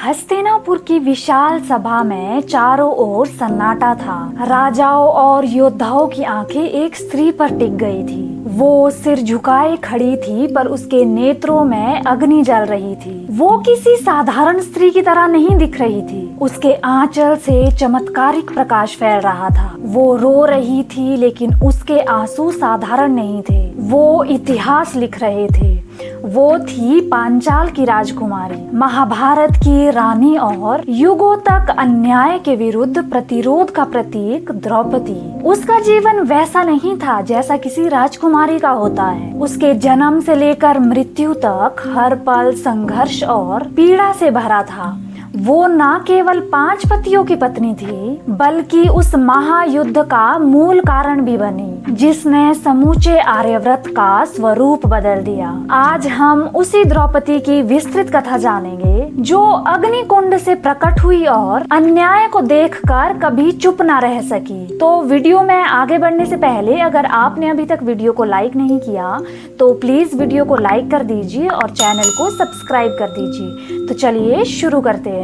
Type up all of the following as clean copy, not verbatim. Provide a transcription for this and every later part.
हस्तिनापुर की विशाल सभा में चारों ओर सन्नाटा था। राजाओं और योद्धाओं की आंखें एक स्त्री पर टिक गई थी। वो सिर झुकाए खड़ी थी, पर उसके नेत्रों में अग्नि जल रही थी। वो किसी साधारण स्त्री की तरह नहीं दिख रही थी। उसके आंचल से चमत्कारिक प्रकाश फैल रहा था। वो रो रही थी, लेकिन उसके आंसू साधारण नहीं थे। वो इतिहास लिख रहे थे। वो थी पांचाल की राजकुमारी, महाभारत की रानी और युगों तक अन्याय के विरुद्ध प्रतिरोध का प्रतीक द्रौपदी। उसका जीवन वैसा नहीं था जैसा किसी राजकुमारी का होता है। उसके जन्म से लेकर मृत्यु तक हर पल संघर्ष और पीड़ा से भरा था। वो न केवल 5 पतियों की पत्नी थी, बल्कि उस महायुद्ध का मूल कारण भी बनी, जिसने समूचे आर्यव्रत का स्वरूप बदल दिया। आज हम उसी द्रौपदी की विस्तृत कथा जानेंगे, जो अग्निकुंड से प्रकट हुई और अन्याय को देखकर कभी चुप न रह सकी। तो वीडियो में आगे बढ़ने से पहले अगर आपने अभी तक वीडियो को लाइक नहीं किया तो प्लीज वीडियो को लाइक कर दीजिए और चैनल को सब्सक्राइब कर दीजिए। तो चलिए शुरू करते हैं।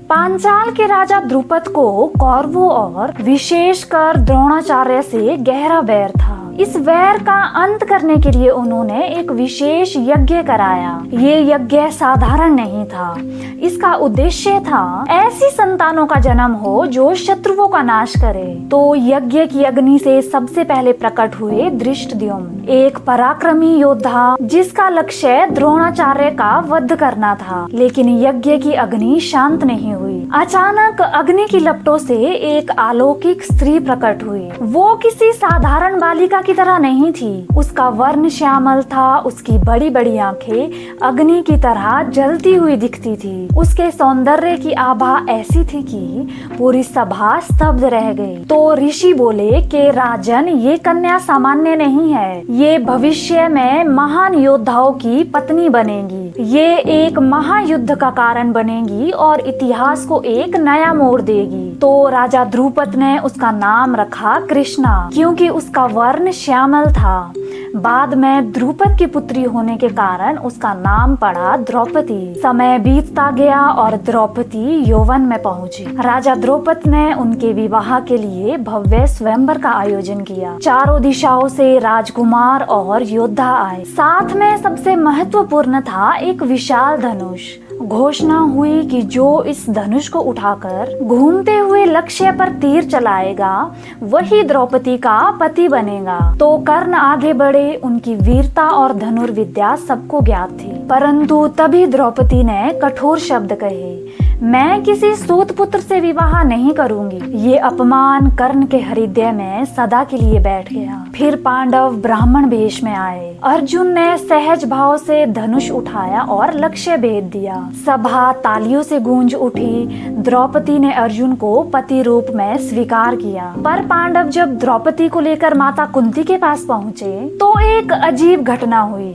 पांचाल के राजा द्रुपद को कौरवों और विशेषकर द्रोणाचार्य से गहरा वैर था। इस वैर का अंत करने के लिए उन्होंने एक विशेष यज्ञ कराया। ये यज्ञ साधारण नहीं था। इसका उद्देश्य था ऐसी संतानों का जन्म हो जो शत्रुओं का नाश करे। तो यज्ञ की अग्नि से सबसे पहले प्रकट हुए धृष्टद्युम्न, एक पराक्रमी योद्धा जिसका लक्ष्य द्रोणाचार्य का वध करना था। लेकिन यज्ञ की अग्नि शांत नहीं हुई। अचानक अग्नि की लपटों से एक अलौकिक स्त्री प्रकट हुई। वो किसी साधारण बालिका की तरह नहीं थी। उसका वर्ण श्यामल था। उसकी बड़ी बड़ी आंखें अग्नि की तरह जलती हुई दिखती थी। उसके सौंदर्य की आभा ऐसी थी कि पूरी सभा स्तब्ध रह गई। तो ऋषि बोले कि राजन, ये कन्या सामान्य नहीं है। ये भविष्य में महान योद्धाओं की पत्नी बनेगी। ये एक महायुद्ध का कारण बनेगी और इतिहास को एक नया मोड़ देगी। तो राजा द्रुपद ने उसका नाम रखा कृष्णा, क्योंकि उसका वर्ण श्यामल था। बाद में द्रुपद की पुत्री होने के कारण उसका नाम पड़ा द्रौपदी। समय बीतता गया और द्रौपदी यौवन में पहुंची। राजा द्रुपद ने उनके विवाह के लिए भव्य स्वयंवर का आयोजन किया। चारों दिशाओं से राजकुमार और योद्धा आए। साथ में सबसे महत्वपूर्ण था एक विशाल धनुष। घोषणा हुई कि जो इस धनुष को उठाकर घूमते हुए लक्ष्य पर तीर चलाएगा वही द्रौपदी का पति बनेगा। तो कर्ण आगे बढ़े। उनकी वीरता और धनुर्विद्या सबको ज्ञात थी। परंतु तभी द्रौपदी ने कठोर शब्द कहे, मैं किसी सूत पुत्र से विवाह नहीं करूंगी। ये अपमान कर्ण के हृदय में सदा के लिए बैठ गया। फिर पांडव ब्राह्मण वेश में आए। अर्जुन ने सहज भाव से धनुष उठाया और लक्ष्य भेद दिया। सभा तालियों से गूंज उठी। द्रौपदी ने अर्जुन को पति रूप में स्वीकार किया। पर पांडव जब द्रौपदी को लेकर माता कुंती के पास पहुँचे तो एक अजीब घटना हुई।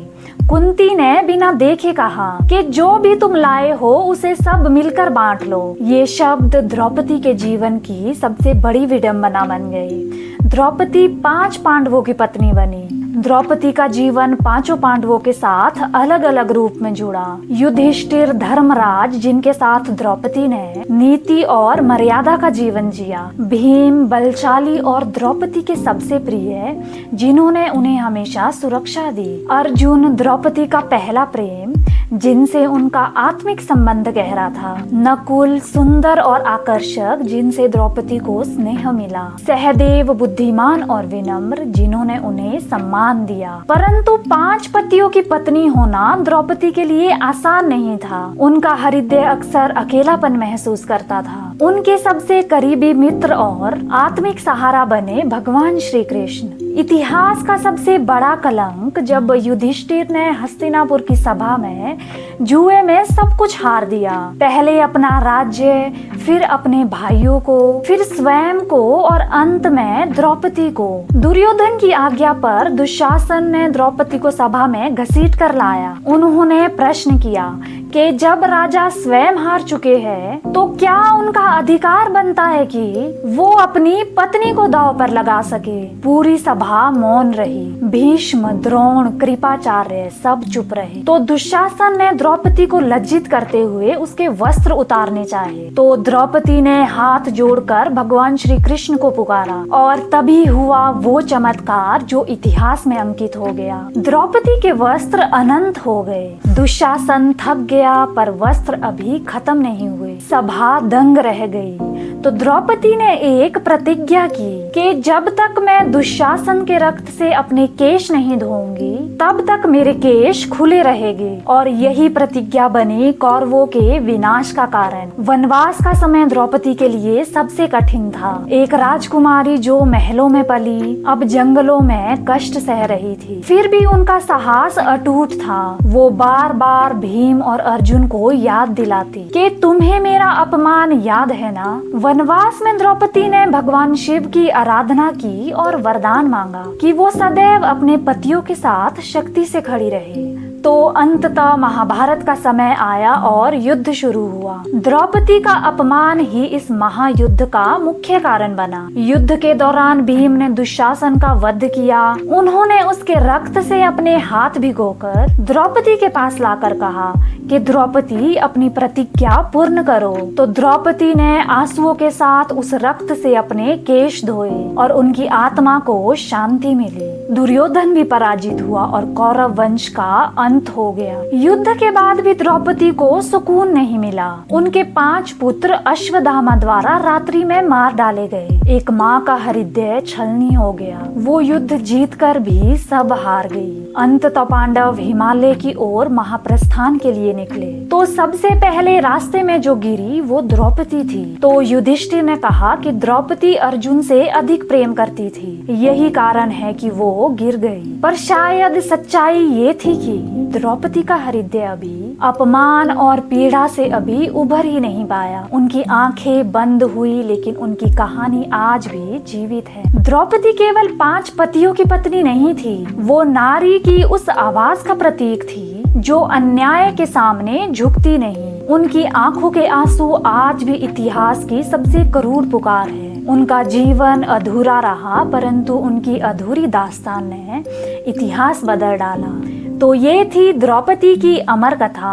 कुंती ने बिना देखे कहा कि जो भी तुम लाए हो उसे सब मिलकर बांट लो। ये शब्द द्रौपदी के जीवन की सबसे बड़ी विडंबना बन गई। द्रौपदी 5 पांडवों की पत्नी बनी। द्रौपदी का जीवन 5 पांडवों के साथ अलग अलग रूप में जुड़ा। युधिष्ठिर, धर्मराज, जिनके साथ द्रौपदी ने नीति और मर्यादा का जीवन जिया। भीम, बलशाली और द्रौपदी के सबसे प्रिय, जिन्होंने उन्हें हमेशा सुरक्षा दी। अर्जुन, द्रौपदी का पहला प्रेम, जिनसे उनका आत्मिक संबंध गहरा था। नकुल, सुंदर और आकर्षक, जिनसे द्रौपदी को स्नेह मिला। सहदेव, बुद्धिमान और विनम्र, जिन्होंने उन्हें सम्मान दिया। परंतु 5 पतियों की पत्नी होना द्रौपदी के लिए आसान नहीं था। उनका हृदय अक्सर अकेलापन महसूस करता था। उनके सबसे करीबी मित्र और आत्मिक सहारा बने भगवान श्री कृष्ण। इतिहास का सबसे बड़ा कलंक जब युधिष्ठिर ने हस्तिनापुर की सभा में जुए में सब कुछ हार दिया। पहले अपना राज्य, फिर अपने भाइयों को, फिर स्वयं को और अंत में द्रौपदी को। दुर्योधन की आज्ञा पर दुशासन ने द्रौपदी को सभा में घसीट कर लाया। उन्होंने प्रश्न किया कि जब राजा स्वयं हार चुके हैं तो क्या उनका अधिकार बनता है कि वो अपनी पत्नी को दांव पर लगा सके। पूरी सभा सभा मौन रही। भीष्म, द्रोण, कृपाचार्य सब चुप रहे। तो दुशासन ने द्रौपदी को लज्जित करते हुए उसके वस्त्र उतारने चाहे, तो द्रौपदी ने हाथ जोड़कर भगवान श्री कृष्ण को पुकारा और तभी हुआ वो चमत्कार जो इतिहास में अंकित हो गया। द्रौपदी के वस्त्र अनंत हो गए। दुशासन थक गया पर वस्त्र अभी खत्म नहीं हुए। सभा दंग रह गई। तो द्रौपदी ने एक प्रतिज्ञा की कि जब तक मैं दुशासन के रक्त से अपने केश नहीं धोऊंगी तब तक मेरे केश खुले रहेंगे। और यही प्रतिज्ञा बनी कौरवों के विनाश का कारण। वनवास का समय द्रौपदी के लिए सबसे कठिन था। एक राजकुमारी जो महलों में पली अब जंगलों में कष्ट सह रही थी, फिर भी उनका साहस अटूट था। वो बार बार भीम और अर्जुन को याद दिलाती कि तुम्हें मेरा अपमान याद है ना। वनवास में द्रौपदी ने भगवान शिव की आराधना की और वरदान मांगा कि वो सदैव अपने पतियों के साथ शक्ति से खड़ी रहे। तो अंततः महाभारत का समय आया और युद्ध शुरू हुआ। द्रौपदी का अपमान ही इस महायुद्ध का मुख्य कारण बना। युद्ध के दौरान भीम ने दुशासन का वध किया। उन्होंने उसके रक्त से अपने हाथ भिगोकर द्रौपदी के पास लाकर कहा कि द्रौपदी अपनी प्रतिज्ञा पूर्ण करो। तो द्रौपदी ने आंसुओं के साथ उस रक्त से अपने केश धोए और उनकी आत्मा को शांति मिली। दुर्योधन भी पराजित हुआ और कौरव वंश का अंत हो गया। युद्ध के बाद भी द्रौपदी को सुकून नहीं मिला। उनके 5 पुत्र अश्वत्थामा द्वारा रात्रि में मार डाले गए। एक माँ का हृदय छलनी हो गया। वो युद्ध जीतकर भी सब हार गई। अंततः पांडव हिमालय की ओर महाप्रस्थान के लिए निकले। तो सबसे पहले रास्ते में जो गिरी वो द्रौपदी थी। तो युधिष्ठिर ने कहा कि द्रौपदी अर्जुन से अधिक प्रेम करती थी, यही कारण है कि वो गिर गई। पर शायद सच्चाई ये थी कि द्रौपदी का हृदय अभी अपमान और पीड़ा से अभी उभर ही नहीं पाया। उनकी आंखें बंद हुई लेकिन उनकी कहानी आज भी जीवित है। द्रौपदी केवल 5 पतियों की पत्नी नहीं थी, वो नारी की उस आवाज का प्रतीक थी जो अन्याय के सामने झुकती नहीं। उनकी आंखों के आंसू आज भी इतिहास की सबसे क्रूर पुकार है। उनका जीवन अधूरा रहा परंतु उनकी अधूरी दास्तान ने इतिहास बदल डाला। तो ये थी द्रौपदी की अमर कथा।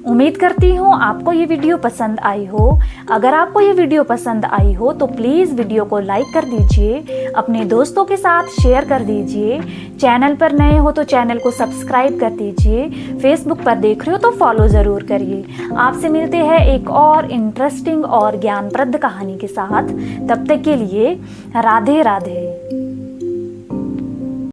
उम्मीद करती हूँ आपको ये वीडियो पसंद आई हो। अगर आपको ये वीडियो पसंद आई हो तो प्लीज़ वीडियो को लाइक कर दीजिए, अपने दोस्तों के साथ शेयर कर दीजिए। चैनल पर नए हो तो चैनल को सब्सक्राइब कर दीजिए। फेसबुक पर देख रहे हो तो फॉलो ज़रूर करिए। आपसे मिलते हैं एक और इंटरेस्टिंग और ज्ञानप्रद कहानी के साथ। तब तक के लिए राधे राधे।